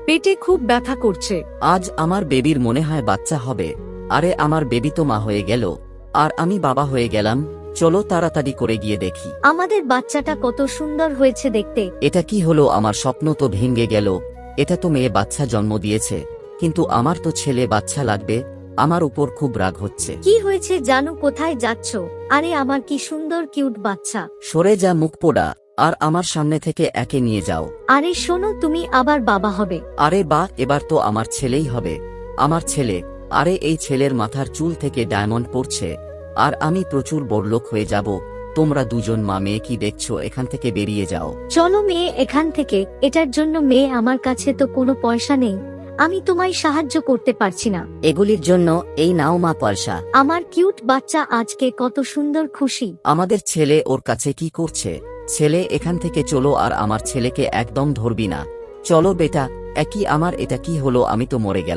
পেটে খুব ব্যথা করছে। আজ আমার বেবির মনে হয় বাচ্চা হবে। আরে আমার বেবি তো মা হয়ে গেল, আর আমি বাবা হয়ে গেলাম। চলো তাড়াতাড়ি করে গিয়ে দেখি। আমাদের বাচ্চাটা কত সুন্দর হয়েছে দেখতে। এটা কি হলো? আমার স্বপ্ন তো ভেঙে গেল। এটা তো মেয়ে বাচ্চা জন্ম দিয়েছে, কিন্তু আমার তো ছেলে বাচ্চা লাগবে। আমার উপর খুব রাগ হচ্ছে। কি হয়েছে জানু, কোথায় যাচ্ছ? আরে আমার কি সুন্দর কিউট বাচ্চা। সরে যা মুখ পোড়া, আর আমার সামনে থেকে একে নিয়ে যাও। আরে শোনো, তুমি আবার বাবা হবে। আরে বা, এবার তো আমার ছেলেই হবে। আমার ছেলে। আরে এই ছেলের মাথার চুল থেকে ডায়মন্ড পড়ছে, আর আমি প্রচুর বড়লোক হয়ে যাব। তোমরা দুজন মা মেয়ে কি দেখছো? এখান থেকে বেরিয়ে যাও। চলো মেয়ে এখান থেকে। এটার জন্য মেয়ে, আমার কাছে তো কোনো পয়সা নেই, আমি তোমায় সাহায্য করতে পারছি না। এগুলির জন্য এই নাও মা পয়সা। আমার কিউট বাচ্চা আজকে কত সুন্দর খুশি। আমাদের ছেলে ওর কাছে কি করছে? ছেলে, এখান থেকে চলো, আর আমার ছেলেকে একদম ধরবি না। চলো বেটা। একই আমার, এটা কি হলো? আমি তো মরে গেলাম।